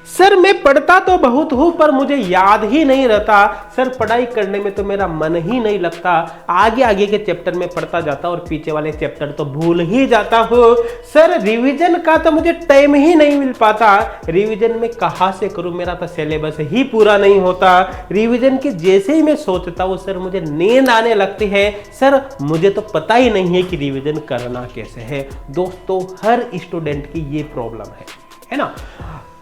Sir मैं पढ़ता तो बहुत हूं पर मुझे याद ही नहीं रहता। सर पढ़ाई करने में तो मेरा मन ही नहीं लगता। आगे आगे के चैप्टर में पढ़ता जाता और पीछे वाले चैप्टर तो भूल ही जाता हूं। सर रिवीजन का तो मुझे टाइम ही नहीं मिल पाता। रिवीजन में कहां से करूं, मेरा तो सिलेबस ही पूरा नहीं होता। रिवीजन के जैसे ही मैं सोचता हूं सर मुझे नींद आने लगती है। सर मुझे तो पता ही नहीं है कि रिवीजन करना कैसे है। दोस्तों हर स्टूडेंट की ये प्रॉब्लम है ना।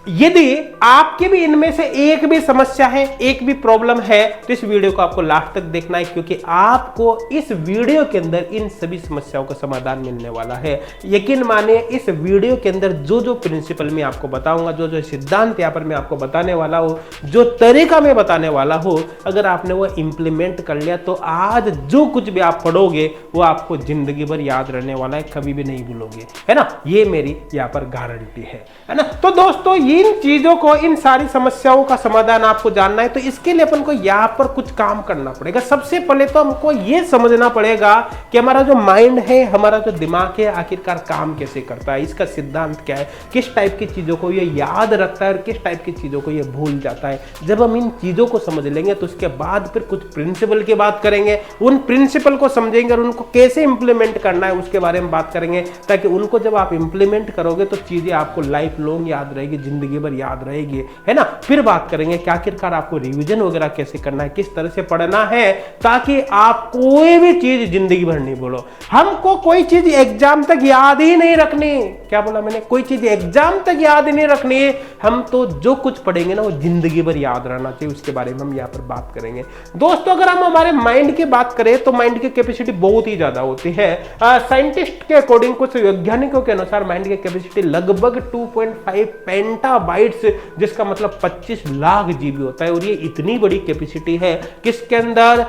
यदि आपके भी इनमें से एक भी समस्या है, एक भी प्रॉब्लम है, तो इस वीडियो को आपको लास्ट तक देखना है, क्योंकि आपको इस वीडियो के अंदर इन सभी समस्याओं का समाधान मिलने वाला है। यकीन मानिए इस वीडियो के अंदर जो जो प्रिंसिपल मैं आपको बताऊंगा, जो जो सिद्धांत यहाँ पर मैं आपको बताने वाला हूँ, जो तरीका मैं बताने वाला हूँ, अगर आपने वो इंप्लीमेंट कर लिया तो आज जो कुछ भी आप पढ़ोगे वो आपको जिंदगी भर याद रहने वाला है, कभी भी नहीं भूलोगे, है ना। ये मेरी यहाँ पर गारंटी है ना। तो दोस्तों इन चीजों को, इन सारी समस्याओं का समाधान आपको जानना है तो इसके लिए अपन को यहाँ पर कुछ काम करना पड़ेगा। सबसे पहले तो हमको ये समझना पड़ेगा कि हमारा जो माइंड है, हमारा जो दिमाग है, आखिरकार काम कैसे करता है, इसका सिद्धांत क्या है, किस टाइप की चीजों को ये याद रखता है और किस टाइप की चीजों को ये भूल जाता है। जब हम इन चीजों को समझ लेंगे तो उसके बाद फिर कुछ प्रिंसिपल की बात करेंगे, उन प्रिंसिपल को समझेंगे और उनको कैसे इंप्लीमेंट करना है उसके बारे में बात करेंगे, ताकि उनको जब आप इंप्लीमेंट करोगे तो चीजें आपको लाइफ लॉन्ग याद रहेगी, जिंदगी भर याद रहेगी, है ना। फिर बात करेंगे कि आखिरकार आपको रिवीजन वगैरह कैसे करना है, किस तरह से पढ़ना है, ताकि आप कोई भी चीज जिंदगी भर नहीं भूलो। हमको कोई चीज एग्जाम तक याद ही नहीं रखनी। क्या बोला मैंने? कोई चीज एग्जाम तक याद नहीं रखनी है। हम तो जो कुछ पढ़ेंगे ना वो जिंदगी भर याद रहना चाहिए, उसके बारे में हम यहाँ पर बात करेंगे। दोस्तों अगर हम हमारे माइंड की बात करें तो माइंड की कैपेसिटी बहुत ही ज्यादा होती है। साइंटिस्ट के अकॉर्डिंग, कुछ वैज्ञानिकों के अनुसार माइंड की कैपेसिटी लगभग 2.5 पेंटाबाइट्स, जिसका मतलब 25 लाख जीबी होता है। और ये इतनी बड़ी कैपेसिटी है कि इसके अंदर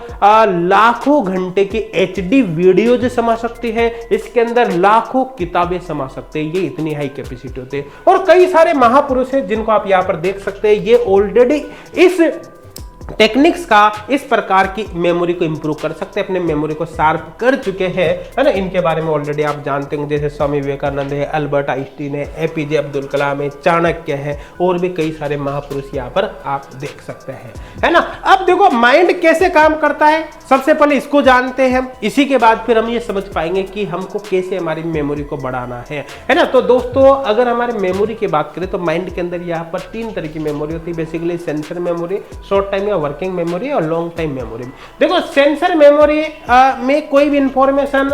लाखों घंटे की HD वीडियोज समा सकती है, इसके अंदर लाखों किताबें समा सकते हैं। ये इतनी हाई कैपेसिटी होती है। और कई सारे महापुरुष हैं जिनको आप यहां पर देख सकते हैं, ये ऑलरेडी इस टेक्निक्स का, इस प्रकार की मेमोरी को इंप्रूव कर सकते हैं, अपने मेमोरी को शार्प कर चुके हैं, है ना। इनके बारे में ऑलरेडी आप जानते हैं, जैसे स्वामी विवेकानंद है, अल्बर्ट आइंस्टीन है, APJ अब्दुल कलाम है, चाणक्य है, और भी कई सारे महापुरुष यहाँ पर आप देख सकते हैं, है ना। अब देखो माइंड कैसे काम करता है, सबसे पहले इसको जानते हैं हम। इसी के बाद फिर हम ये समझ पाएंगे कि हमको कैसे हमारी मेमोरी को बढ़ाना है ना। तो दोस्तों अगर हमारे मेमोरी की बात करें तो माइंड के अंदर यहाँ पर 3 तरह की मेमोरी होती है। Basically sensor memory, short time working memory और लॉन्ग टाइम मेमोरी। देखो सेंसर मेमोरी में कोई भी इंफॉर्मेशन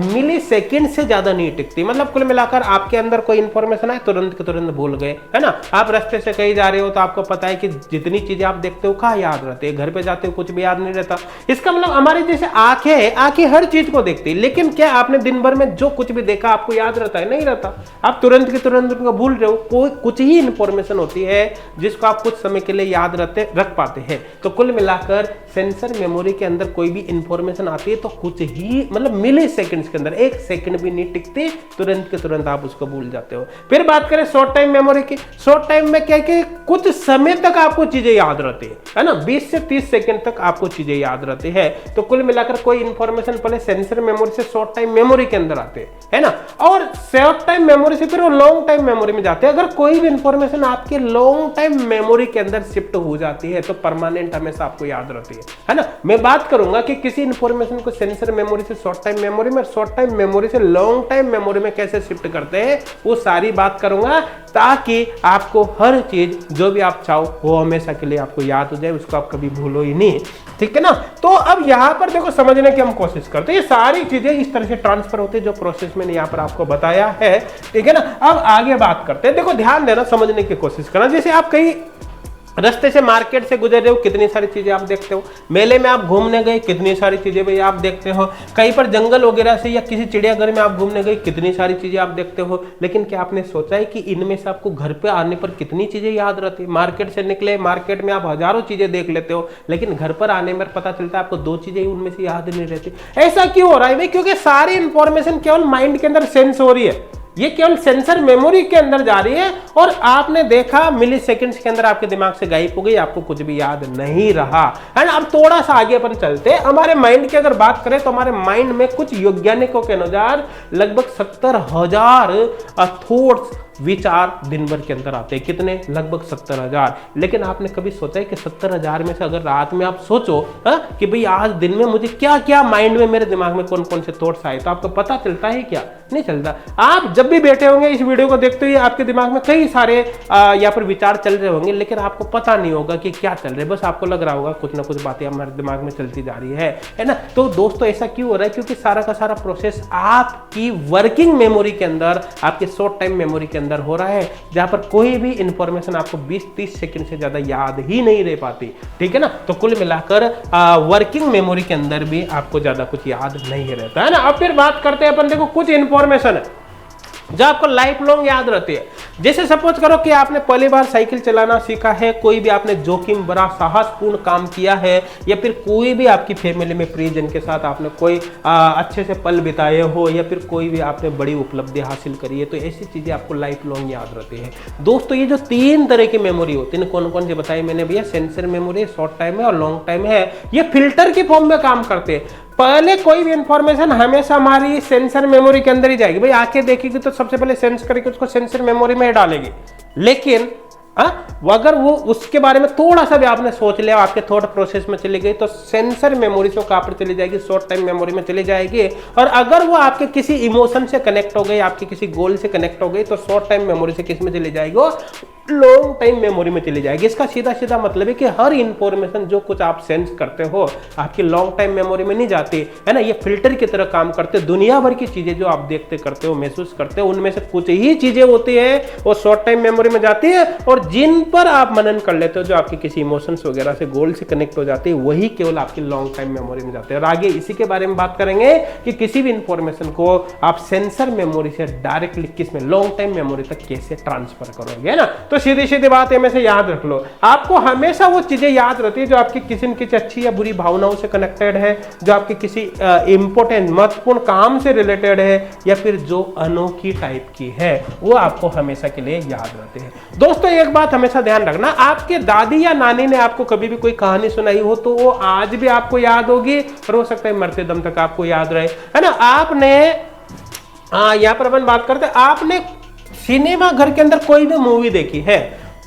मिली सेकेंड से ज्यादा नहीं टिकती। मतलब कुल मिलाकर आपके अंदर कोई इंफॉर्मेशन आए तुरंत के तुरंत भूल गए, है ना। आप रास्ते से कहीं जा रहे हो तो आपको पता है कि जितनी चीजें आप देखते हो कहाँ याद रहते हैं, घर पे जाते हो कुछ भी याद नहीं रहता। इसका मतलब हमारी जैसे आंखें हर चीज को देखती है, लेकिन क्या आपने दिन भर में जो कुछ भी देखा आपको याद रहता है? नहीं रहता। आप तुरंत के तुरंत उनको भूल रहे हो। कोई कुछ ही इंफॉर्मेशन होती है जिसको आप कुछ समय के लिए याद रख पाते हैं। तो कुल मिलाकर सेंसर मेमोरी के अंदर कोई भी इंफॉर्मेशन आती है तो कुछ ही मतलब मिली सेकंड्स के अंदर, 1 सेकंड भी नहीं टिकते, तुरंत के तुरंत आप उसको भूल जाते हो। फिर बात करें शॉर्ट टाइम मेमोरी की। शॉर्ट टाइम में क्या कि कुछ समय तक आपको चीजें याद रहती है ना, 20 से 30 सेकंड तक आपको चीजें याद रहती है। तो कुल मिलाकर कोई इंफॉर्मेशन पहले सेंसर मेमोरी से शॉर्ट टाइम मेमोरी के अंदर आते है ना, और शॉर्ट टाइम मेमोरी से फिर वो लॉन्ग टाइम मेमोरी में जाते हैं। अगर कोई भी इंफॉर्मेशन आपके लॉन्ग टाइम मेमोरी के अंदर शिफ्ट हो जाती है तो परमानेंट हमेशा आपको याद रहती है ना। मैं बात करूंगा कि किसी इंफॉर्मेशन को सेंसर मेमोरी से शॉर्ट टाइम मेमोरी में, शॉर्ट टाइम मेमोरी से लॉन्ग टाइम मेमोरी में कैसे शिफ्ट करते हैं, वो सारी बात करूंगा, ताकि आपको हर चीज जो भी आप चाहो वो हमेशा के लिए आपको याद हो जाए, उसको आप कभी भूलो ही नहीं, ठीक है ना। तो अब यहां पर देखो समझने की हम कोशिश करते हैं। ये सारी चीजें इस तरह से ट्रांसफर होती है जो प्रोसेस मैंने यहां पर आपको बताया है, ठीक है ना। अब आगे बात करते हैं। देखो ध्यान देना, समझने की कोशिश करना। जैसे आप कहीं रास्ते से मार्केट से गुजर रहे हो, कितनी सारी चीजें आप देखते हो। मेले में आप घूमने गए, कितनी सारी चीजें भाई आप देखते हो। कहीं पर जंगल वगैरह से या किसी चिड़ियाघर में आप घूमने गए, कितनी सारी चीजें आप देखते हो। लेकिन क्या आपने सोचा है कि इनमें से आपको घर पे आने पर कितनी चीजें याद रहती है? मार्केट से निकले, मार्केट में आप हजारों चीजें देख लेते हो, लेकिन घर पर आने में पता चलता है आपको 2 चीजें उनमें से याद नहीं रहती। ऐसा क्यों हो रहा है भाई? क्योंकि सारी इंफॉर्मेशन केवल माइंड के अंदर सेंस हो रही है, ये केवल सेंसर मेमोरी के अंदर जा रही है, और आपने देखा मिली सेकेंड्स के अंदर आपके दिमाग से गायब हो गई, आपको कुछ भी याद नहीं रहा, है ना। अब थोड़ा सा आगे अपन चलते हैं। हमारे माइंड की अगर बात करें तो हमारे माइंड में कुछ वैज्ञानिकों के अनुसार लगभग 70,000 थॉट्स विचार दिन भर के अंदर आते हैं। कितने? लगभग 70,000। लेकिन आपने कभी सोचा है कि 70,000 में से अगर रात में आप सोचो कि भाई आज दिन में मुझे क्या क्या माइंड में, मेरे दिमाग में कौन कौन से थॉट्स आए, तो आपको पता चलता है क्या? नहीं चलता। आप जब भी बैठे होंगे इस वीडियो को देखते हुए आपके दिमाग में कई सारे यहाँ पर विचार चल रहे होंगे, लेकिन आपको पता नहीं होगा कि क्या चल रहे हैं। बस आपको लग रहा होगा कुछ ना कुछ बातें हमारे दिमाग में चलती जा रही है ना। तो दोस्तों ऐसा क्यों हो रहा है? क्योंकि सारा का सारा प्रोसेस आपकी वर्किंग मेमोरी के अंदर, आपके शॉर्ट टाइम मेमोरी के अंदर हो रहा है, जहां पर कोई भी इंफॉर्मेशन आपको 20-30 सेकंड से ज्यादा याद ही नहीं रह पाती। ठीक है ना। तो कुल मिलाकर वर्किंग मेमोरी के अंदर भी आपको ज्यादा कुछ याद नहीं रहता है ना। अब फिर बात करते हैं अपन, देखो कुछ इंफॉर्मेशन है जो आपको लाइफ लॉन्ग याद रहती है। जैसे सपोज करो कि आपने पहली बार साइकिल चलाना सीखा है, कोई भी आपने जोखिम भरा साहसपूर्ण काम किया है, या फिर कोई भी आपकी फैमिली में प्रियजन के साथ आपने कोई अच्छे से पल बिताए हो, या फिर कोई भी आपने बड़ी उपलब्धि हासिल करी है, तो ऐसी चीजें आपको लाइफ लॉन्ग याद रहती है। दोस्तों ये जो 3 तरह की मेमोरी होती है, कौन कौन सी बताई मैंने भैया? सेंसर मेमोरी, शॉर्ट टाइम है और लॉन्ग टाइम है। ये फिल्टर की फॉर्म में काम करते हैं। पहले कोई भी इंफॉर्मेशन हमेशा हमारी सेंसर मेमोरी के अंदर ही जाएगी। भाई आंखें देखेगी तो सबसे पहले सेंस करके उसको सेंसर मेमोरी में डालेगी। लेकिन अगर वो उसके बारे में थोड़ा सा भी आपने सोच लिया, आपके थॉट प्रोसेस में चली गई, तो सेंसर मेमोरी से कहां पर चली जाएगी? शॉर्ट टाइम मेमोरी में चली जाएगी। और अगर वो आपके किसी इमोशन से कनेक्ट हो गई, आपके किसी गोल से कनेक्ट हो गई, तो शॉर्ट टाइम मेमोरी से किस में चली जाएगी? वो लॉन्ग टाइम मेमोरी में चली जाएगी। इसका सीधा सीधा मतलब है कि हर इंफॉर्मेशन जो कुछ आप सेंस करते हो आपकी लॉन्ग टाइम मेमोरी में नहीं जाती है ना। ये फिल्टर की तरह काम करते। दुनिया भर की चीजें जो आप देखते करते हो, महसूस करते हो, उनमें से कुछ ही चीजें होती है वो शॉर्ट टाइम मेमोरी में जाती है, और जिन पर आप मनन कर लेते हो, जो आपके किसी इमोशंस वगैरह से, गोल से कनेक्ट हो जाते हैं, वही केवल आपकी लॉन्ग टाइम मेमोरी में जाते हैं। और आगे इसी के बारे में बात करेंगे कि किसी भी इंफॉर्मेशन को आप सेंसर मेमोरी से डायरेक्टली किस में, लॉन्ग टाइम मेमोरी तक कैसे ट्रांसफर करोगे ना। तो सीधी सीधी बात है, में से याद रख लो, आपको हमेशा वो चीजें याद रहती है जो आपकी किसी न किसी अच्छी या बुरी भावनाओं से कनेक्टेड है, जो आपके किसी इंपॉर्टेंट महत्वपूर्ण काम से रिलेटेड है, या फिर जो अनोखी टाइप की है, वो आपको हमेशा के लिए याद रहते हैं। दोस्तों एक बात हमेशा ध्यान रखना, आपके दादी या नानी ने आपको कभी भी कोई कहानी सुनाई हो तो वो आज भी आपको याद होगी, और हो सकता है मरते दम तक आपको याद रहे, है ना। आपने यहां पर अपन बात करते हैं, आपने सिनेमा घर के अंदर कोई भी मूवी देखी है,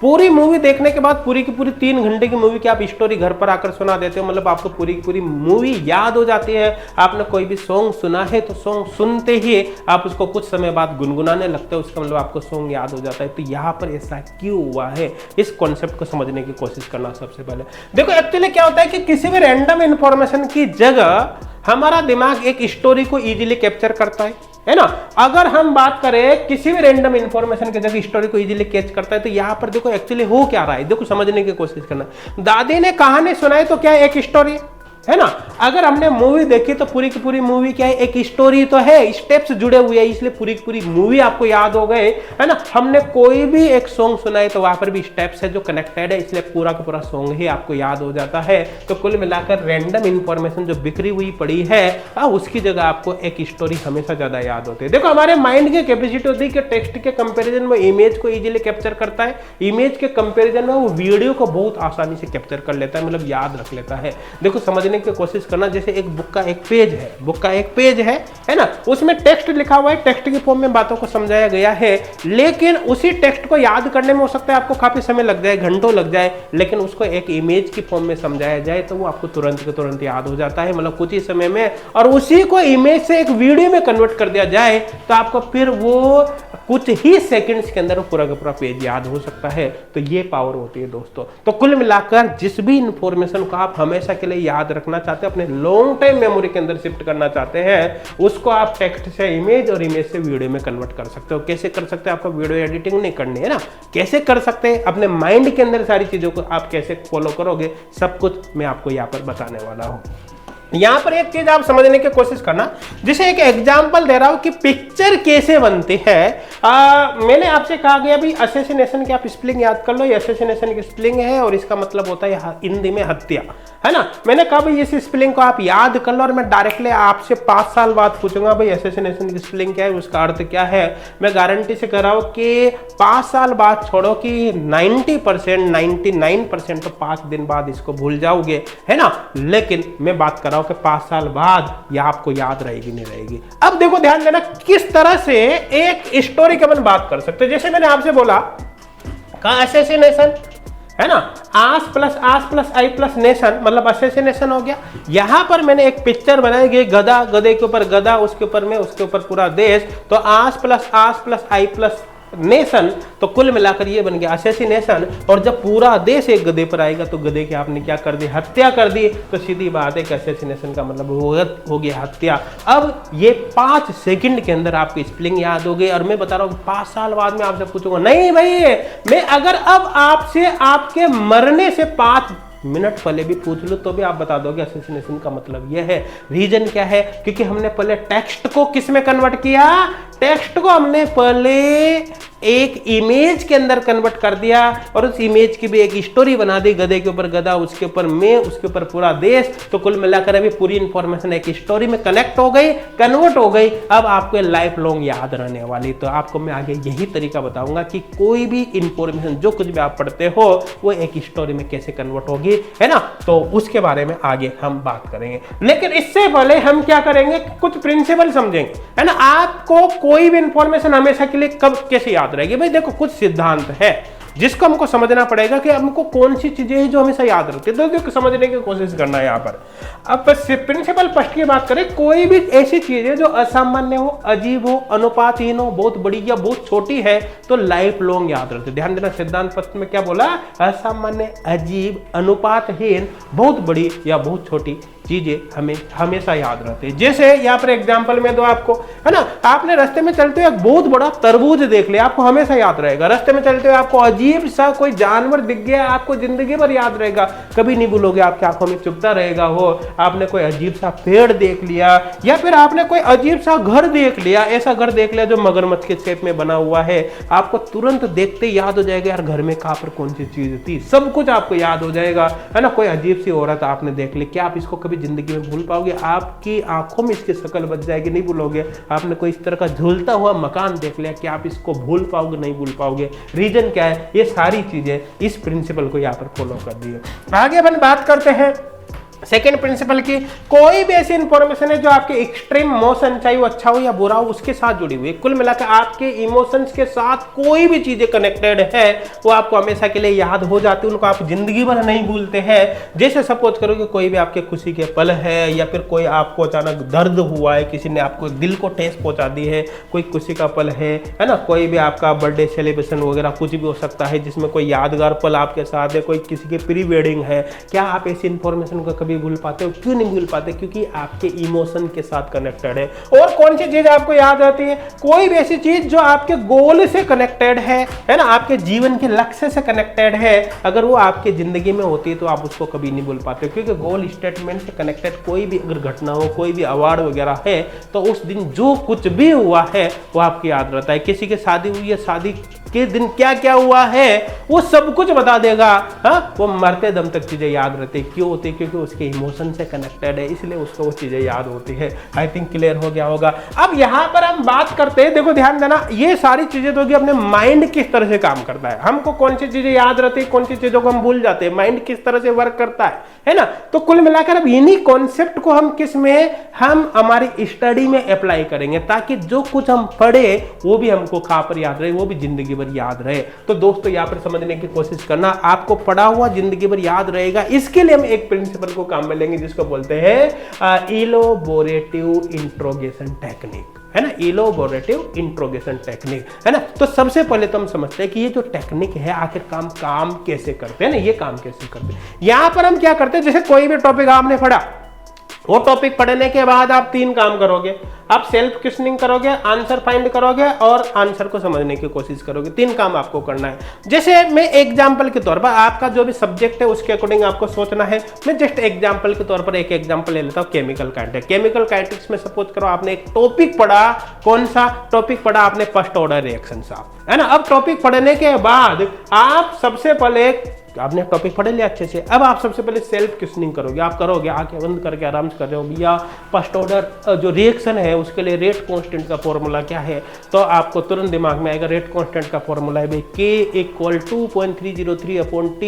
पूरी मूवी देखने के बाद पूरी की पूरी 3 घंटे की मूवी की आप स्टोरी घर पर आकर सुना देते हो, मतलब आपको पूरी की पूरी मूवी याद हो जाती है। आपने कोई भी सॉन्ग सुना है तो सॉन्ग सुनते ही आप उसको कुछ समय बाद गुनगुनाने लगते हो, उसका मतलब आपको सॉन्ग याद हो जाता है। तो यहाँ पर ऐसा क्यों हुआ है, इस कॉन्सेप्ट को समझने की कोशिश करना सबसे पहले। देखो एक्चुअली क्या होता है कि किसी भी रैंडम इंफॉर्मेशन की जगह हमारा दिमाग एक स्टोरी को इजीली कैप्चर करता है ना। अगर हम बात करें किसी भी रैंडम इंफॉर्मेशन की जगह स्टोरी को इजीली कैच करता है, तो यहां पर देखो एक्चुअली हो क्या रहा है, देखो समझने की कोशिश करना। दादी ने कहानी सुनाई तो क्या एक स्टोरी है ना। अगर हमने मूवी देखी तो पूरी की पूरी मूवी क्या है, एक स्टोरी तो है, स्टेप्स जुड़े हुए हैं, इसलिए पूरी की पूरी मूवी आपको याद हो गए, है ना। हमने कोई भी एक सॉन्ग सुना है तो वहां पर भी स्टेप्स है जो कनेक्टेड है, इसलिए पूरा का पूरा सॉन्ग ही आपको याद हो जाता है। तो कुल मिलाकर रैंडम इंफॉर्मेशन जो बिखरी हुई पड़ी है उसकी जगह आपको एक स्टोरी हमेशा ज्यादा याद होती है। देखो हमारे माइंड की कैपेसिटी होती है कि टेक्स्ट के कंपेरिजन में इमेज को इजीली कैप्चर करता है, इमेज के कंपेरिजन में वो वीडियो को बहुत आसानी से कैप्चर कर लेता है, मतलब याद रख लेता है। देखो समझने की कोशिश करना, जैसे एक बुक का एक पेज है ना, उसमें टेक्स्ट लिखा हुआ है, टेक्स्ट की फॉर्म में बातों को समझाया गया है, लेकिन उसी टेक्स्ट को याद करने में हो सकता है आपको काफी समय लग जाए, घंटों लग जाए, लेकिन उसको एक इमेज की फॉर्म में समझाया जाए तो वो आपको तुरंत के तुरंत याद हो जाता है, मतलब कुछ ही समय में। और उसी को इमेज से एक वीडियो में कन्वर्ट कर दिया जाए तो आपको फिर वो कुछ ही सेकंड्स के अंदर पूरा का पूरा पेज याद हो सकता है। तो ये पावर होती है दोस्तों। तो कुल मिलाकर जिस भी इंफॉर्मेशन को आप हमेशा के लिए याद रखना चाहते हैं, अपने लॉन्ग टाइम मेमोरी के अंदर शिफ्ट करना चाहते हैं, उसको आप टेक्स्ट से इमेज और इमेज से वीडियो में कन्वर्ट कर सकते हो। कैसे कर सकते हैं? आपको वीडियो एडिटिंग नहीं करनी है ना, कैसे कर सकते हैं? अपने माइंड के अंदर सारी चीजों को आप कैसे फॉलो करोगे, सब कुछ मैं आपको यहाँ पर बताने वाला हूँ। यहां पर एक चीज आप समझने की कोशिश करना, जैसे एक एग्जांपल दे रहा हूं कि पिक्चर कैसे बनती है। मैंने आपसे कहा गया भाई असैसिनेशन की आप स्पेलिंग याद कर लो, ये असैसिनेशन की स्पेलिंग है और इसका मतलब होता है हिंदी में हत्या, है ना। मैंने कहा भाई इस स्पेलिंग को आप याद कर लो, और मैं डायरेक्टली आपसे 5 साल बाद पूछूंगा भाई असैसिनेशन की स्पेलिंग क्या है, उसका अर्थ क्या है। मैं गारंटी से कह रहा हूं कि 5 साल बाद छोड़ो कि 90%, 99% तो 5 दिन बाद इसको भूल जाओगे, है ना। लेकिन मैं बात कर रहा रहा हूं कि 5 साल बाद यह आपको याद रहेगी नहीं रहेगी। अब देखो ध्यान देना किस तरह से एक स्टोरी की अपन बात कर सकते हैं। जैसे मैंने आपसे बोला कहा असैसिनेशन है ना, आस प्लस आई प्लस नेशन मतलब असैसिनेशन हो गया। यहां पर मैंने एक पिक्चर बनाई गई, गधा, गधे के ऊपर गधा, उसके ऊपर में, उसके ऊपर पूरा देश, तो आस प्लस आई प्लस नेशन, तो कुल मिलाकर ये बन गया असैसिनेशन। और जब पूरा देश एक गधे पर आएगा तो गधे की आपने क्या कर दी, हत्या कर दी, तो सीधी बात है कि असैसिनेशन का मतलब हो गया हत्या। अब ये 5 सेकंड के अंदर आपको स्पेलिंग याद हो गई और मैं बता रहा हूँ 5 साल बाद में आपसे पूछूंगा, नहीं भाई मैं अगर अब आपसे आपके मरने से 5 मिनट पहले भी पूछ लो तो भी आप बता दोगे असैसिनेशन का मतलब यह है। रीजन क्या है, क्योंकि हमने पहले टेक्स्ट को किस में कन्वर्ट किया, टेक्स्ट को हमने पहले एक इमेज के अंदर कन्वर्ट कर दिया और उस इमेज की भी एक स्टोरी बना दी, गधे के ऊपर गधा, उसके ऊपर मैं, उसके ऊपर पूरा देश, तो कुल मिलाकर अभी पूरी इंफॉर्मेशन एक स्टोरी में कनेक्ट हो गई, कन्वर्ट हो गई। अब आपको लाइफ लॉन्ग याद रहने वाली। तो आपको मैं आगे यही तरीका बताऊंगा कि कोई भी इंफॉर्मेशन जो कुछ भी आप पढ़ते हो वो एक स्टोरी में कैसे कन्वर्ट होगी, है ना, तो उसके बारे में आगे हम बात करेंगे। लेकिन इससे पहले हम क्या करेंगे, कुछ प्रिंसिपल समझेंगे, है ना। आपको कोई भी इंफॉर्मेशन हमेशा के लिए कब कैसे याद रहेगी, भाई देखो कुछ सिद्धांत है जिसको हमको समझना पड़ेगा कि हमको कौन सी चीजें हैं जो हमेशा याद रहती है, तो समझने की कोशिश करना है यहाँ पर। अब प्रिंसिपल फर्स्ट की बात करें, कोई भी ऐसी चीज है जो असामान्य हो, अजीब हो, अनुपातहीन हो, बहुत बड़ी या बहुत छोटी है तो लाइफ लॉन्ग याद रहती है। ध्यान देना सिद्धांत पत्र में क्या बोला, असामान्य, अजीब, अनुपातहीन, बहुत बड़ी या बहुत छोटी चीजें हमें हमेशा याद रहती है। जैसे यहाँ पर एग्जांपल में दो आपको, है ना, आपने रास्ते में चलते हुए एक बहुत बड़ा तरबूज देख लिया, आपको हमेशा याद रहेगा। रास्ते में चलते हुए आपको अजीब सा कोई जानवर दिख गया, आपको जिंदगी भर याद रहेगा, कभी नहीं भूलोगे, आपकी आंखों में चुभता रहेगा। हो आपने कोई अजीब सा पेड़ देख लिया या फिर आपने कोई अजीब सा घर देख लिया, ऐसा घर देख लिया जो मगरमच्छ के शेप में बना हुआ है, आपको तुरंत देखते याद हो जाएगा यार घर में कहां पर कौन सी चीज थी, सब कुछ आपको याद हो जाएगा, है ना। कोई अजीब सी औरत आपने देख ली, क्या आप इसको कभी जिंदगी में भूल पाओगे, आपकी आंखों में इसकी शक्ल बच जाएगी, नहीं भूलोगे। आपने कोई इस तरह का झूलता हुआ मकान देख लिया, क्या आप इसको भूल पाओगे, नहीं भूल पाओगे। रीजन क्या है, ये सारी चीजें इस प्रिंसिपल को यहाँ पर फॉलो कर दी है। आगे अपन बात करते हैं सेकेंड प्रिंसिपल की, कोई भी ऐसी इंफॉर्मेशन है जो आपके एक्सट्रीम मोशन, चाहे वो अच्छा हो या बुरा हो, उसके साथ जुड़ी हुई है। कुल मिलाकर आपके इमोशंस के साथ कोई भी चीजें कनेक्टेड है वो आपको हमेशा के लिए याद हो जाती है, उनको आप जिंदगी भर नहीं भूलते हैं। जैसे सपोज करो कि कोई भी आपके खुशी के पल है या फिर कोई आपको अचानक दर्द हुआ है, किसी ने आपको दिल को ठेस पहुंचा दी है, कोई खुशी का पल है ना, कोई भी आपका बर्थडे सेलिब्रेशन वगैरह कुछ भी हो सकता है जिसमें कोई यादगार पल आपके साथ है, कोई किसी की प्री वेडिंग है, क्या आप ऐसी इंफॉर्मेशन को कभी भूल पाते हो? क्यों नहीं भूल पाते? क्योंकि आपके इमोशन के साथ कनेक्टेड है। और कौन सी चीज आपको याद आती है? कोई भी ऐसी चीज जो आपके गोल से कनेक्टेड है ना, आपके जीवन के लक्ष्य से कनेक्टेड है, अगर वो आपकी जिंदगी में होती है तो आप उसको कभी नहीं भूल पाते, क्योंकि गोल स्टेटमेंट से कनेक्टेड कोई भी अगर घटना हो, कोई भी अवार्ड वगैरह है तो उस दिन जो कुछ भी हुआ है वो आपको याद रहता है। किसी की शादी हुई है, शादी के दिन क्या क्या हुआ है वो सब कुछ बता देगा। हाँ, वो मरते दम तक चीजें याद रहती है। क्यों होती है? क्योंकि उसके इमोशन से कनेक्टेड है, इसलिए उसको वो चीजें याद होती है। आई थिंक क्लियर हो गया होगा। अब यहाँ पर हम बात करते हैं, देखो ध्यान देना, ये सारी चीजें तो अपने माइंड किस तरह से काम करता है, हमको कौन सी चीजें याद रहती है, कौन सी चीजों को हम भूल जाते हैं, माइंड किस तरह से वर्क करता है ना। तो कुल मिलाकर अब इन्हीं कॉन्सेप्ट को हम किस में, हम हमारी स्टडी में अप्लाई करेंगे, ताकि जो कुछ हम पढ़े वो भी हमको कहाँ पर याद रहे, वो भी जिंदगी भर याद रहे। तो दोस्तों यहाँ पर समझने की कोशिश करना, आपको पढ़ा हुआ जिंदगी भर याद रहेगा। इसके लिए हम एक प्रिंसिपल को काम में लेंगे जिसको बोलते हैं इलोबोरेटिव इंट्रोगेशन टेक्निक, है ना, इलोबोरेटिव इंट्रोगेशन टेक्निक, है ना। तो सबसे पहले तो हम समझते हैं कि ये जो टेक्निक है आखिर काम कैसे करते हैं ना, ये काम कैसे करते हैं। यहां पर हम क्या करते हैं, जैसे कोई भी टॉपिक आपने पढ़ा, वो टॉपिक पढ़ने के बाद आप 3 काम करोगे, आप सेल्फ क्वेश्चनिंग करोगे, आंसर फाइंड करोगे और आंसर को समझने की कोशिश करोगे। 3 काम आपको करना है। जैसे मैं एग्जांपल के तौर पर, आपका जो भी सब्जेक्ट है उसके अकॉर्डिंग आपको सोचना है। मैं जस्ट एग्जांपल के तौर पर एक एग्जांपल ले लेता हूँ, केमिकल काइनेटिक्स। केमिकल काइनेटिक्स में सपोज करो आपने एक टॉपिक पढ़ा, कौन सा टॉपिक पढ़ा आपने? फर्स्ट ऑर्डर रिएक्शन, है ना। अब टॉपिक पढ़ने के बाद आप सबसे पहले आपने टॉपिक पढ़ लिया अच्छे से। अब आप सबसे पहले सेल्फ क्वेश्चनिंग करोगे, आप करोगे आंखें बंद करके आराम से कर रहे हो भैया फर्स्ट ऑर्डर जो रिएक्शन है उसके लिए रेट कांस्टेंट का फॉर्मूला क्या है, तो आपको तुरंत दिमाग में आएगा रेट कांस्टेंट का फॉर्मूला है भाई K = 2.303/T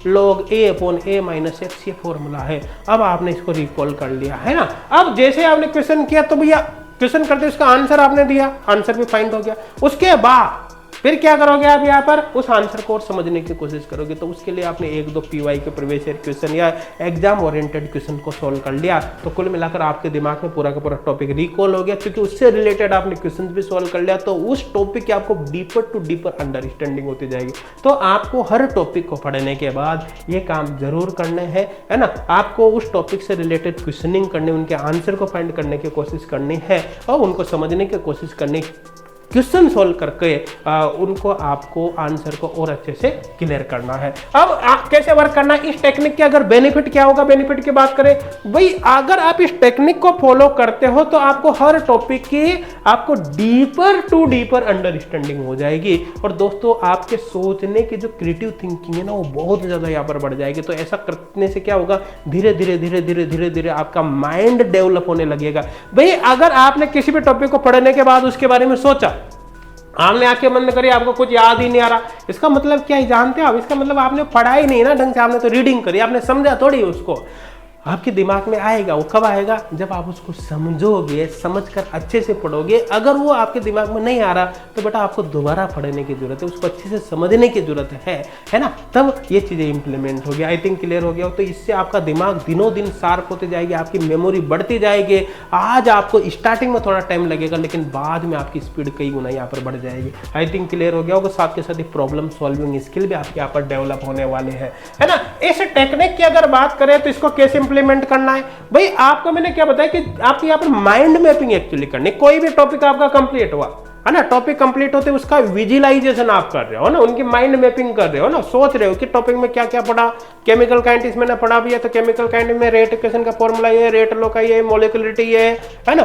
log A/A - x, ये फॉर्मूला है। अब आपने इसको रिकॉल कर लिया है ना। अब जैसे आपने क्वेश्चन किया तो भैया क्वेश्चन करते उसका आंसर आपने दिया, आंसर भी फाइंड हो गया। उसके बाद फिर क्या करोगे आप यहाँ पर उस आंसर को और समझने की कोशिश करोगे। तो उसके लिए आपने 1-2 PY के प्रीवियस ईयर क्वेश्चन या एग्जाम ओरिएंटेड क्वेश्चन को सॉल्व कर लिया, तो कुल मिलाकर आपके दिमाग में पूरा का पूरा टॉपिक रिकॉल हो गया, क्योंकि उससे रिलेटेड आपने क्वेश्चन भी सॉल्व कर लिया। तो उस टॉपिक की आपको डीपर टू डीपर अंडरस्टैंडिंग होती जाएगी। तो आपको हर टॉपिक को पढ़ने के बाद ये काम जरूर करने हैं, है ना। आपको उस टॉपिक से रिलेटेड क्वेश्चनिंग करने, उनके आंसर को फाइंड करने की कोशिश करनी है और उनको समझने की कोशिश करनी, क्वेश्चन सोल्व करके उनको आपको आंसर को और अच्छे से क्लियर करना है। अब कैसे वर्क करना है इस टेक्निक के, अगर बेनिफिट क्या होगा, बेनिफिट की बात करें भाई, अगर आप इस टेक्निक को फॉलो करते हो तो आपको हर टॉपिक की आपको डीपर टू डीपर अंडरस्टैंडिंग हो जाएगी। और दोस्तों आपके सोचने की जो क्रिएटिव थिंकिंग है ना वो बहुत ज्यादा यहाँ पर बढ़ जाएगी। तो ऐसा करने से क्या होगा, धीरे धीरे धीरे धीरे धीरे धीरे आपका माइंड डेवलप होने लगेगा। भाई अगर आपने किसी भी टॉपिक को पढ़ने के बाद उसके बारे में सोचा, आपने आंखें बंद करी, आपको कुछ याद ही नहीं आ रहा, इसका मतलब क्या है जानते हो आप? इसका मतलब आपने पढ़ा ही नहीं ना ढंग से, आपने तो रीडिंग करी, आपने समझा थोड़ी उसको। आपके दिमाग में आएगा, वो कब आएगा, जब आप उसको समझोगे, समझकर अच्छे से पढ़ोगे। अगर वो आपके दिमाग में नहीं आ रहा तो बेटा आपको दोबारा पढ़ने की जरूरत है, उसको अच्छे से समझने की जरूरत है ना। तब ये चीज़ें इंप्लीमेंट हो गया। आई थिंक क्लियर हो गया हो। तो इससे आपका दिमाग दिनों दिन शार्प होते जाएगी, आपकी मेमोरी बढ़ती जाएगी। आज आपको स्टार्टिंग में थोड़ा टाइम लगेगा, लेकिन बाद में आपकी स्पीड कई गुना यहाँ पर बढ़ जाएगी। आई थिंक क्लियर हो गया होगा। साथ के साथ ही प्रॉब्लम सॉल्विंग स्किल भी आपके यहाँ पर डेवलप होने वाले हैं, है ना। इस टेक्निक की अगर बात करें तो इसको कैसे इंप्लीमेंट करना है भाई, आपको मैंने क्या बताया कि आपको यहाँ पर माइंड मैपिंग एक्चुअली करनी। कोई भी टॉपिक आपका कंप्लीट हुआ है ना, टॉपिक कंप्लीट होते उसका विजुअलाइजेशन आप कर रहे हो ना, उनकी माइंड मैपिंग कर रहे हो ना, सोच रहे हो कि टॉपिक में क्या क्या पढ़ा। केमिकल काइनेटिक्स मैंने पढ़ा भी है, तो केमिकल काइनेटिक्स में रेट इक्वेशन का फॉर्मूला ये, रेट लॉ का ये, मोलिकुलरिटी ये है ना,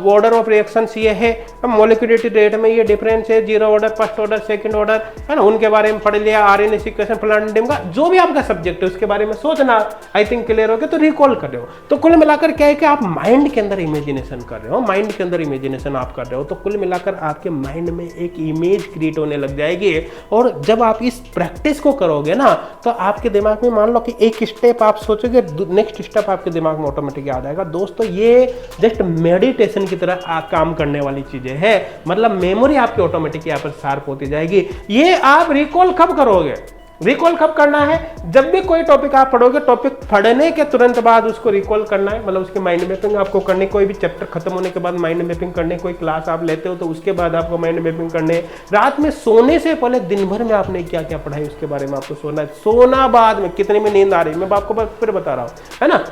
ऑर्डर ऑफ रिएक्शंस ये है, मोलिकुलरिटी रेट में ये डिफरेंस है, zero order, first order, second order, है ना, उनके बारे में पढ़ लिया। आरएनए सीक्वेंस, प्लानेटियम का जो भी आपका सब्जेक्ट है उसके बारे में सोचना। आई थिंक क्लियर हो गया। तो रिकॉल कर रहे हो, तो कुल मिलाकर क्या है कि आप माइंड के अंदर इमेजिनेशन कर रहे हो, माइंड के अंदर इमेजिनेशन आप कर रहे हो। तो कुल मिलाकर आपके माइंड में एक इमेज क्रिएट होने लग जाएगी। और जब आप इस प्रैक्टिस को करोगे ना तो आपके दिमाग में मान लो कि एक स्टेप आप सोचोगे, नेक्स्ट स्टेप आपके दिमाग में ऑटोमेटिक याद आएगा। दोस्तों ये जस्ट मेडिटेशन की तरह काम करने वाली चीजें हैं। मतलब मेमोरी आपकी ऑटोमेटिक यहाँ पर शार्प होती जाएगी। ये आप रिकॉल कब करोगे, रिकॉल कब करना है, जब भी कोई टॉपिक आप पढ़ोगे, टॉपिक पढ़ने के तुरंत बाद उसको रिकॉल करना है। मतलब उसकी माइंड मैपिंग आपको करनी, कोई भी चैप्टर खत्म होने के बाद माइंड मैपिंग करने, कोई क्लास आप लेते हो तो उसके बाद आपको माइंड मैपिंग करने, रात में सोने से पहले दिन भर में आपने क्या क्या पढ़ाई उसके बारे में आपको सोना है, सोना बाद में कितने में नींद आ रही है, मैं आपको फिर बता रहा हूँ, है ना।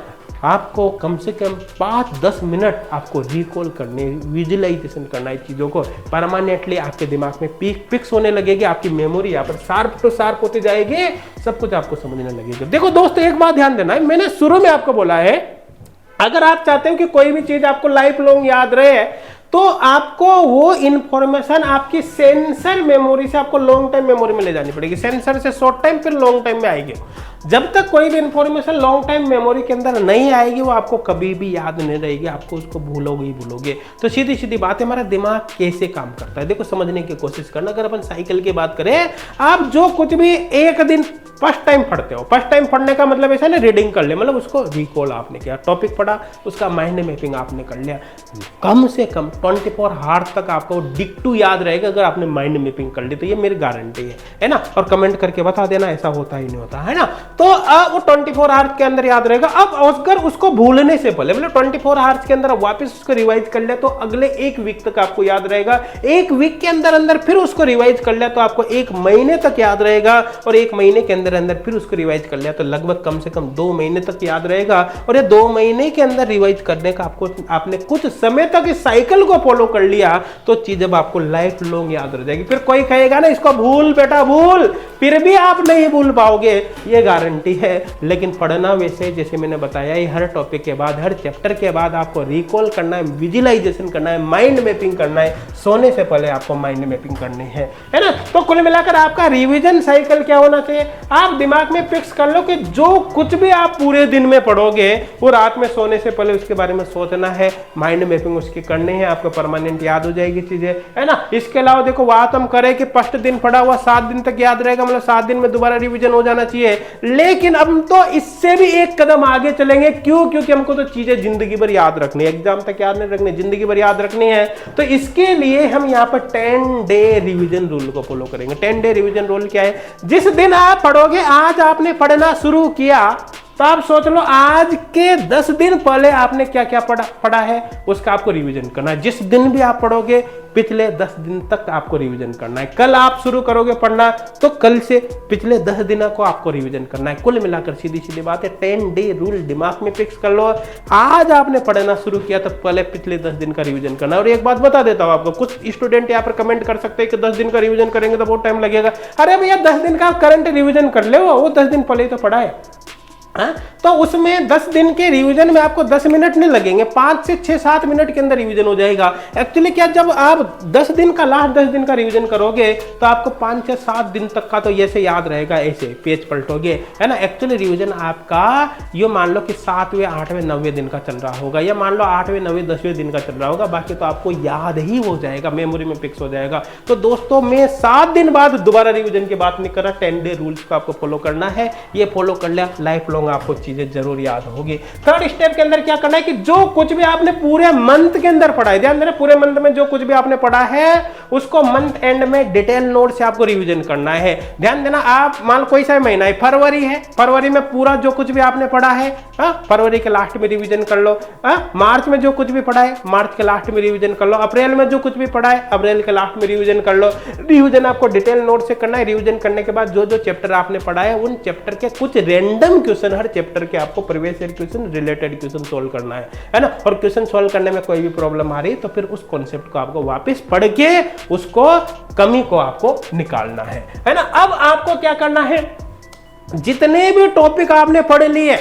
आपको कम से कम 5-10 मिनट आपको रिकॉल करने, विजुअलाइजेशन करना है चीज़ों को। परमानेंटली आपके दिमाग में फिक्स होने लगेगी, आपकी मेमोरी यहाँ पर शार्प टू शार्प होती जाएगी, सब कुछ आपको समझने लगेगा। देखो दोस्तों एक बात ध्यान देना है, मैंने शुरू में आपको बोला है अगर आप चाहते हो कि कोई भी चीज़ आपको लाइफ लॉन्ग याद रहे तो आपको वो इंफॉर्मेशन आपकी सेंसर मेमोरी से आपको लॉन्ग टाइम मेमोरी में ले जानी पड़ेगी। सेंसर से शॉर्ट टाइम फिर लॉन्ग टाइम में आएगी। जब तक कोई भी इंफॉर्मेशन लॉन्ग टाइम मेमोरी के अंदर नहीं आएगी वो आपको कभी भी याद नहीं रहेगी, आपको उसको भूलोगे ही भूलोगे। तो सीधी सीधी बात है, हमारा दिमाग कैसे काम करता है देखो समझने की कोशिश करना। अगर अपन साइकिल की बात करें, आप जो कुछ भी एक दिन फर्स्ट टाइम पढ़ते हो, फर्स्ट टाइम पढ़ने का मतलब ऐसा ना रीडिंग कर ले, मतलब उसको रिकॉल आपने किया, टॉपिक पढ़ा, उसका माइंड मैपिंग आपने कर लिया। कम से कम 24 आवर्स तक आपको डिक्टू याद रहेगा अगर आपने माइंड मैपिंग कर ली, तो ये मेरी गारंटी है ना। और कमेंट करके बता देना ऐसा होता ही नहीं होता, है ना। तो वो 24 आवर्स के अंदर याद रहेगा। अब अगर उसको भूलने से पहले, मतलब 24 आवर्स के अंदर वापस उसको रिवाइज कर लिया तो अगले एक वीक तक आपको याद रहेगा। एक वीक के अंदर अंदर फिर उसको रिवाइज कर लिया तो आपको एक महीने तक याद रहेगा, और एक महीने के अंदर अंदर फिर उसको रिवाइज कर लिया तो लगभग कम से कम 2 महीने तक याद रहेगा। और ये 2 महीने के अंदर रिवाइज करने का आपने कुछ समय तक इस साइकिल को फॉलो कर लिया तो चीज अब आपको लाइफ लॉन्ग याद रह जाएगी। फिर कोई कहेगा ना इसको भूल बेटा भूल, फिर भी आप नहीं भूल पाओगे, ये गारंटी है। लेकिन पढ़ना वैसे जैसे मैंने बताया ही, हर टॉपिक के बाद, हर चैप्टर के बाद आपको रिकॉल करना है, विजुअलाइजेशन करना है, माइंड मैपिंग करना है। सोने से पहले आपको माइंड मैपिंग करनी है ना। तो कुल मिलाकर आपका रिवीजन साइकिल क्या होना चाहिए, आप दिमाग में फिक्स कर लो कि जो कुछ भी आप पूरे दिन में पढ़ोगे वो रात में सोने से पहले उसके बारे में सोचना है, माइंड मैपिंग उसकी करनी है, आपको परमानेंट याद हो जाएगी चीजें, है ना। इसके अलावा देखो बात हम करें कि फर्स्ट दिन पढ़ा हुआ 7 दिन तक याद रहेगा, मतलब 7 दिन में दोबारा रिवीजन हो जाना चाहिए, लेकिन अब तो इससे भी एक कदम आगे चलेंगे। क्यों? क्योंकि हमको तो चीजें जिंदगी भर याद रखनी है, एग्जाम तक याद नहीं रखनी, जिंदगी भर याद रखनी है। तो इसके लिए हम यहाँ पर 10 डे रिवीजन रूल को फॉलो करेंगे। 10 डे रिवीजन रूल क्या है? जिस दिन आप पढ़ोगे, आज आपने पढ़ना शुरू किया तो आप सोच लो आज के 10 दिन पहले आपने क्या क्या पढ़ा है, उसका आपको रिवीजन करना है। जिस दिन भी आप पढ़ोगे पिछले 10 दिन तक आपको रिवीजन करना है। कल आप शुरू करोगे पढ़ना तो कल से पिछले 10 दिनों को आपको रिवीजन करना है। कुल मिलाकर सीधी सीधी बात है, 10 डे रूल दिमाग में फिक्स कर लो। आज आपने पढ़ना शुरू किया तो पहले पिछले 10 दिन का रिवीजन करना है। और एक बात बता देता हूं आपको, कुछ स्टूडेंट यहाँ पर कमेंट कर सकते हैं कि 10 दिन का रिवीजन करेंगे तो बहुत टाइम लगेगा। अरे भैया 10 दिन का करंट रिवीजन कर ले, वो 10 दिन पहले ही तो पढ़ा है। तो उसमें 10 दिन के रिवीजन में आपको 10 मिनट नहीं लगेंगे, 5 से 6-7 मिनट के अंदर रिवीजन हो जाएगा। एक्चुअली क्या, जब आप 10 दिन का लास्ट 10 दिन का रिवीजन करोगे तो आपको 5 से 7 दिन तक का तो ऐसे याद रहेगा, ऐसे पेज पलटोगे, है ना। एक्चुअली रिवीजन आपका ये मान लो कि 7वें 8वें 9वें दिन का चल रहा होगा, या मान लो 8वें 9वें 10वें दिन का चल रहा होगा, बाकी तो आपको याद ही हो जाएगा, मेमोरी में फिक्स हो जाएगा। तो दोस्तों मैं 7 दिन बाद दोबारा रिवीजन की बात नहीं कर रहा, 10 डे रूल्स को आपको फॉलो करना है। ये फॉलो कर लिया, लाइफ लॉन्ग आपको चीजें जरूर याद होगी। थर्ड स्टेप के अंदर क्या करना है कि जो कुछ भी आपने पूरे मंथ के अंदर पढ़ा है, ध्यान देना, पूरे मंथ में जो कुछ भी आपने पढ़ा है उसको मंथ एंड में डिटेल नोट से आपको रिवीजन करना है। ध्यान देना, आप मान कोई सा महीना है, फरवरी है, फरवरी में पूरा जो कुछ भी आपने पढ़ा है फरवरी के लास्ट में रिवीजन कर लो। मार्च में जो कुछ भी पढ़ा है मार्च के लास्ट में रिवीजन कर लो। अप्रैल में जो कुछ भी पढ़ा है अप्रैल के लास्ट में रिवीजन कर लो। रिवीजन आपको डिटेल नोट से करना है। रिवीजन करने के बाद जो जो चैप्टर आपने पढ़ा है उन चैप्टर के कुछ रैंडम क्वेश्चन हर चैप्टर के आपको previous year question related question solve करना है ना। और क्वेश्चन सोल्व करने में कोई भी प्रॉब्लम आ रही तो फिर उस कॉन्सेप्ट को आपको वापस पढ़ के उसको कमी को आपको निकालना है ना। अब आपको क्या करना है, जितने भी टॉपिक आपने पढ़ लिए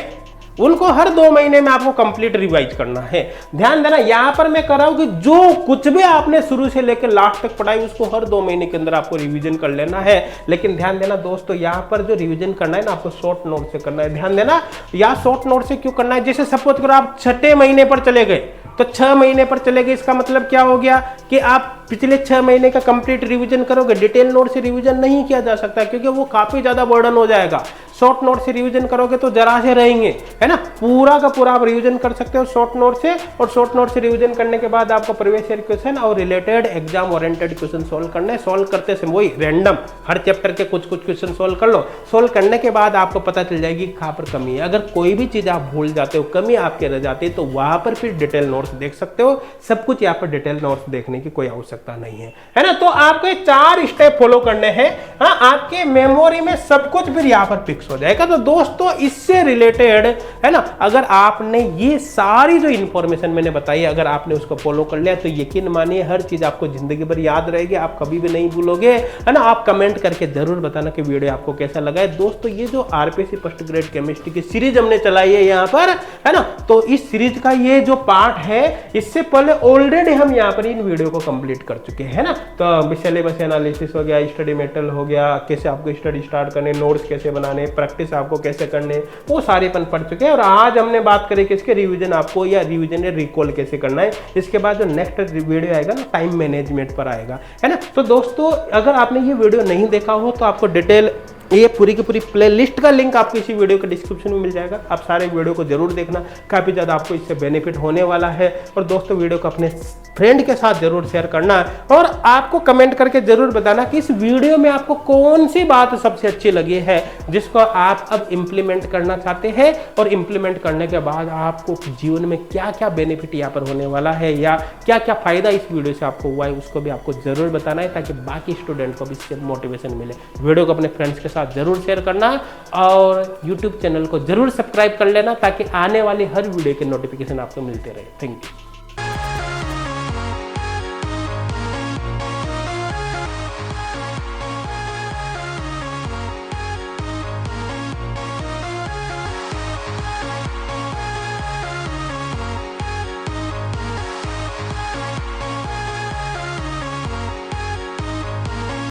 उनको हर 2 महीने में आपको कंप्लीट रिवाइज करना है। ध्यान देना, यहां पर मैं कर रहा हूं कि जो कुछ भी आपने शुरू से लेकर लास्ट तक पढ़ाई उसको हर 2 महीने के अंदर आपको रिवीजन कर लेना है। लेकिन ध्यान देना दोस्तों, यहां पर जो रिवीजन करना है ना आपको शॉर्ट नोट से करना है। ध्यान देना, या शॉर्ट नोट से क्यों करना है, जैसे सपोज करो आप 6ठे महीने पर चले गए तो 6 महीने पर चले गए, इसका मतलब क्या हो गया कि आप पिछले 6 महीने का कंप्लीट रिवीजन करोगे। डिटेल नोट से रिवीजन नहीं किया जा सकता क्योंकि वो काफी ज्यादा बर्डन हो जाएगा। शॉर्ट नोट से रिवीजन करोगे तो जरा से रहेंगे, है ना। पूरा का पूरा आप रिवीजन कर सकते हो शॉर्ट नोट से, और शॉर्ट नोट से रिवीजन करने के बाद आपको प्रीवियस ईयर क्वेश्चन और related exam oriented question solve करने। सोल्व करते समय वही रैंडम हर चैप्टर के कुछ कुछ क्वेश्चन सोल्व कर लो। सोल्व करने के बाद आपको पता चल जाएगी कहाँ पर कमी है। अगर कोई भी चीज आप भूल जाते हो, कमी आपके रह जाती है, तो वहां पर फिर डिटेल नोट्स देख सकते हो। सब कुछ यहाँ पर डिटेल नोट्स देखने की कोई आवश्यकता नहीं है ना। तो आपको 4 स्टेप फॉलो करने हैं, हाँ, आपके मेमोरी में सब कुछ फिर यहाँ पर फिक्स हो जाएगा। तो दोस्तों इससे रिलेटेड, है ना, अगर आपने ये सारी जो इंफॉर्मेशन मैंने बताई अगर आपने उसको फॉलो कर लिया तो यकीन मानिए हर चीज आपको जिंदगी भर याद रहेगी, आप कभी भी नहीं भूलोगे, है ना। आप कमेंट करके जरूर बताना कि वीडियो आपको कैसा लगा है। दोस्तों ये जो आरपीएससी फर्स्ट ग्रेड केमिस्ट्री की सीरीज हमने चलाई है यहाँ पर, है ना, तो इस सीरीज का ये जो पार्ट है इससे पहले ऑलरेडी हम यहाँ पर इन वीडियो को कंप्लीट कर चुके हैं ना। तो सिलेबस एनालिसिस हो गया, स्टडी मेटेरियल हो गया, कैसे आपको स्टडी स्टार्ट करने, नोट्स कैसे बनाने, प्रैक्टिस आपको कैसे करने, वो सारे पन पढ़ चुके हैं। और आज हमने बात करें कि इसके रिवीजन आपको या रिवीजन या रिकॉल कैसे करना है। इसके बाद जो नेक्स्ट वीडियो आएगा ना टाइम मैनेजमेंट पर आएगा, है ना। तो दोस्तों अगर आपने ये वीडियो नहीं देखा हो तो आपको डिटेल ये पूरी की पूरी प्लेलिस्ट का लिंक आपको इसी वीडियो के डिस्क्रिप्शन में मिल जाएगा। आप सारे वीडियो को जरूर देखना, काफ़ी ज़्यादा आपको इससे बेनिफिट होने वाला है। और दोस्तों वीडियो को अपने फ्रेंड के साथ जरूर शेयर करना और आपको कमेंट करके जरूर बताना कि इस वीडियो में आपको कौन सी बात सबसे अच्छी लगी है जिसको आप अब इम्प्लीमेंट करना चाहते हैं, और इम्प्लीमेंट करने के बाद आपको जीवन में क्या क्या बेनिफिट यहाँ पर होने वाला है या क्या क्या फायदा इस वीडियो से आपको हुआ है, उसको भी आपको जरूर बताना है ताकि बाकी स्टूडेंट को भी इससे मोटिवेशन मिले। वीडियो को अपने फ्रेंड्स के साथ जरूर शेयर करना और यूट्यूब चैनल को जरूर सब्सक्राइब कर लेना ताकि आने वाली हर वीडियो के नोटिफिकेशन आपको मिलते रहे। Thank you.